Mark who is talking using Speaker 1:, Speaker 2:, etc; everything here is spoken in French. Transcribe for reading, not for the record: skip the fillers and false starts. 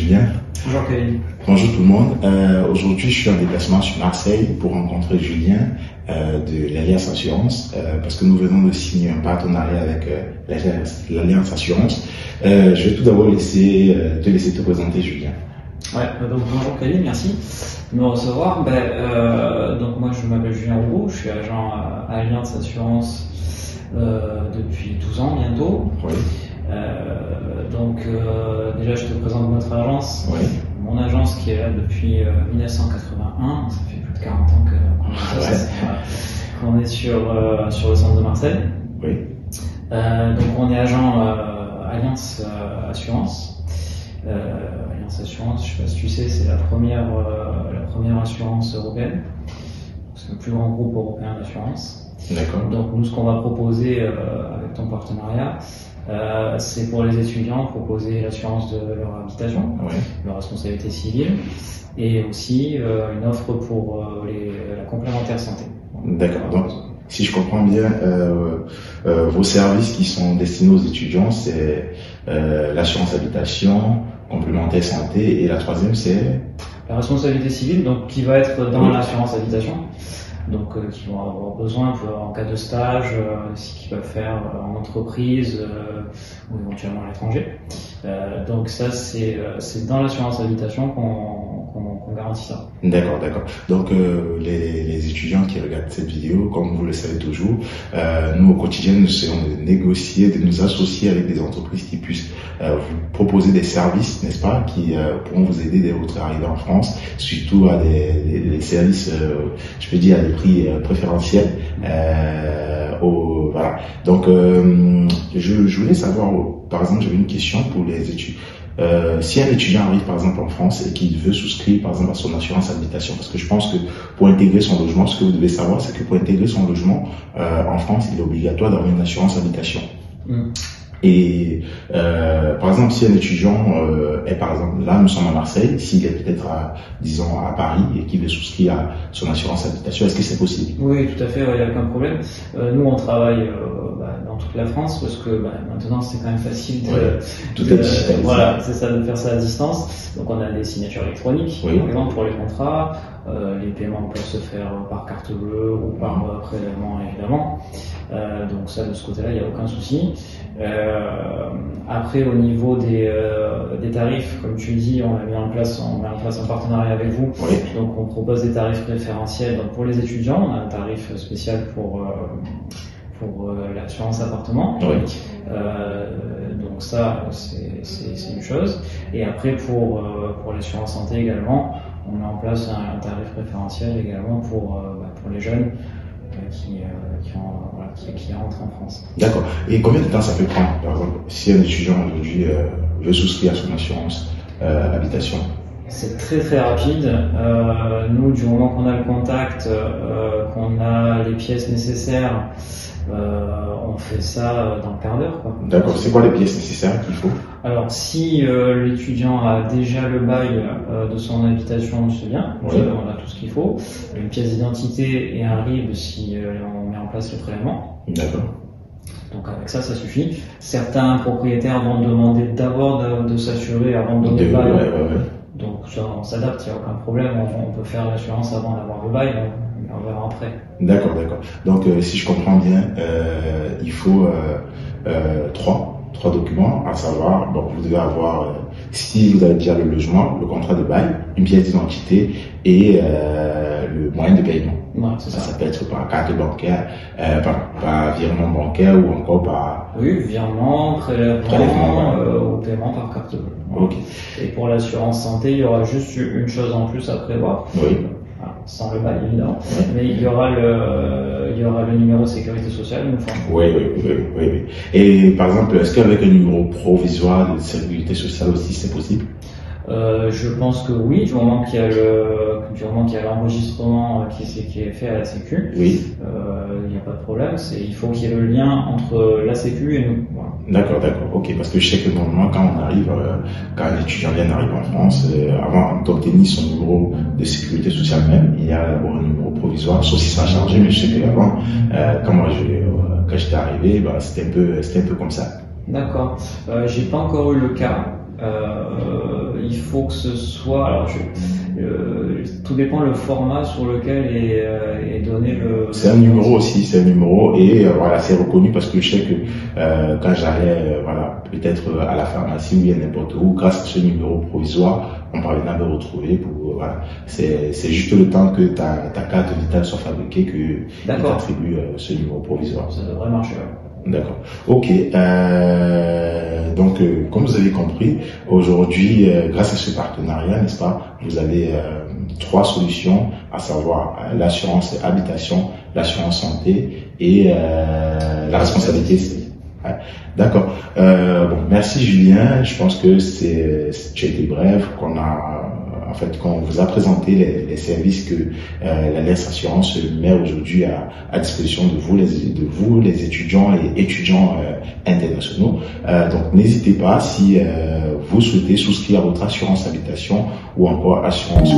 Speaker 1: Julien.
Speaker 2: Bonjour Kevin.
Speaker 1: Bonjour tout le monde. Aujourd'hui, je suis en déplacement sur Marseille pour rencontrer Julien de l'Alliance Assurance parce que nous venons de signer un partenariat avec l'Alliance Assurance. Je vais tout d'abord te laisser te présenter, Julien.
Speaker 2: Ouais, donc bonjour Kevin, merci de me recevoir. Donc moi je m'appelle Julien Roubaud, je suis agent à Alliance Assurance depuis 12 ans bientôt.
Speaker 1: Oui.
Speaker 2: Déjà je te présente notre agence.
Speaker 1: Oui.
Speaker 2: Mon agence qui est là depuis 1981, ça fait plus de 40 ans qu'on est sur le centre de Marseille.
Speaker 1: Oui.
Speaker 2: Donc on est agent Alliance Assurance. Alliance Assurance, je ne sais pas si tu sais, c'est la première assurance européenne. C'est le plus grand groupe européen d'assurance.
Speaker 1: D'accord.
Speaker 2: Donc nous, ce qu'on va proposer avec ton partenariat, c'est pour les étudiants proposer l'assurance de leur habitation,
Speaker 1: Oui.
Speaker 2: leur responsabilité civile, et aussi une offre pour la complémentaire santé.
Speaker 1: D'accord. Donc, si je comprends bien, vos services qui sont destinés aux étudiants, c'est l'assurance habitation, complémentaire santé, et la troisième, c'est
Speaker 2: la responsabilité civile, donc qui va être dans
Speaker 1: Oui.
Speaker 2: l'assurance habitation. Donc qui vont avoir besoin en cas de stage, qui peuvent faire en entreprise ou éventuellement à l'étranger. Donc ça c'est dans l'assurance habitation qu'on garantit ça.
Speaker 1: D'accord, d'accord. Donc les étudiants qui regardent cette vidéo, comme vous le savez toujours, nous au quotidien nous essayons de négocier, de nous associer avec des entreprises qui puissent vous proposer des services, n'est-ce pas, qui pourront vous aider dès votre arrivée en France, surtout à des services, je peux dire à des prix préférentiels. Voilà. Donc je voulais savoir, par exemple, j'avais une question pour les études. Si un étudiant arrive par exemple en France et qu'il veut souscrire par exemple à son assurance habitation, parce que je pense que pour intégrer son logement, ce que vous devez savoir, c'est que pour intégrer son logement en France, il est obligatoire d'avoir une assurance habitation. Et par exemple, si un étudiant est par exemple là, nous sommes à Marseille, s'il est peut-être disons à Paris et qu'il veut souscrire à son assurance habitation, est-ce que c'est possible?
Speaker 2: Oui, tout à fait, il n'y a aucun problème. Nous, on travaille dans toute la France parce que maintenant c'est quand même facile de voilà, c'est ça, de faire ça à distance. Donc on a des signatures électroniques,
Speaker 1: oui.
Speaker 2: Par exemple pour les contrats, les paiements peuvent se faire par carte bleue ou par prélèvement évidemment. Donc ça, de ce côté-là, il n'y a aucun souci. Après, au niveau des tarifs, comme tu dis, on met en place un partenariat avec vous.
Speaker 1: Oui.
Speaker 2: Donc on propose des tarifs préférentiels. Donc pour les étudiants, on a un tarif spécial pour l'assurance appartement.
Speaker 1: Oui.
Speaker 2: Donc ça, c'est une chose. Et après, pour l'assurance santé également, on met en place un tarif préférentiel également pour les jeunes qui rentrent en France.
Speaker 1: D'accord. Et combien de temps ça peut prendre, par exemple, si un étudiant aujourd'hui veut souscrire à son assurance habitation?
Speaker 2: C'est très très rapide. Nous, du moment qu'on a le contact, qu'on a les pièces nécessaires, on fait ça dans le quart d'heure.
Speaker 1: D'accord. C'est quoi les pièces nécessaires qu'il faut?
Speaker 2: Alors, si l'étudiant a déjà le bail de son habitation, c'est bien.
Speaker 1: Oui.
Speaker 2: On a tout ce qu'il faut. Une pièce d'identité et un RIB si on met en place le prélèvement.
Speaker 1: D'accord.
Speaker 2: Donc avec ça, ça suffit. Certains propriétaires vont demander d'abord de s'assurer avant de donner le bail.
Speaker 1: Ouais.
Speaker 2: Donc ça, on s'adapte, il n'y a aucun problème. On peut faire l'assurance avant d'avoir le bail, on verra après.
Speaker 1: D'accord, d'accord. Donc si je comprends bien, il faut trois documents, à savoir, donc vous devez avoir, si vous avez déjà le logement, le contrat de bail, une pièce d'identité et le moyen de paiement.
Speaker 2: Ouais, c'est ça.
Speaker 1: Ça peut être par carte bancaire, par virement bancaire ou encore par...
Speaker 2: Oui, virement, prélèvement ou paiement par carte bleue. Voilà.
Speaker 1: Ok.
Speaker 2: Et pour l'assurance santé, il y aura juste une chose en plus à prévoir.
Speaker 1: Oui.
Speaker 2: Sans le bail évidemment,
Speaker 1: Oui.
Speaker 2: mais il y aura le numéro de sécurité sociale.
Speaker 1: Oui. Et par exemple, est-ce qu'avec un numéro provisoire de sécurité sociale aussi, c'est possible?
Speaker 2: Je pense que oui, du moment qu'il y a l'enregistrement qui est fait à la Sécu,
Speaker 1: oui.
Speaker 2: Il n'y a pas de problème. Il faut qu'il y ait le lien entre la Sécu et nous. Voilà.
Speaker 1: D'accord, ok. Parce que je sais que normalement, quand on arrive, quand un étudiant vient d'arriver en France, avant d'obtenir son numéro de sécurité sociale même, il y a d'abord un numéro provisoire, sauf si ça a changé, mais je sais qu'avant, quand j'étais arrivé, c'était un peu comme ça.
Speaker 2: D'accord. J'ai pas encore eu le cas. Il faut que ce soit, alors tout dépend le format sur lequel est donné le.
Speaker 1: C'est un numéro aussi, c'est un numéro et voilà, c'est reconnu parce que je sais que quand j'allais voilà, peut-être à la pharmacie ou bien n'importe où, grâce à ce numéro provisoire, on parvient à me retrouver pour voilà. C'est juste le temps que ta carte vitale soit fabriquée que t'attribue ce numéro provisoire.
Speaker 2: Ça devrait marcher.
Speaker 1: D'accord. Ok. Donc, comme vous avez compris, aujourd'hui, grâce à ce partenariat, n'est-ce pas, vous avez 3 solutions, à savoir l'assurance habitation, l'assurance santé et la responsabilité civile. Ouais. D'accord. Bon, merci Julien. Je pense que tu as été bref, qu'on vous a présenté les services que l'Alliance Assurance met aujourd'hui à disposition de vous les étudiants et étudiants internationaux. Donc n'hésitez pas si vous souhaitez souscrire à votre assurance habitation ou encore assurance.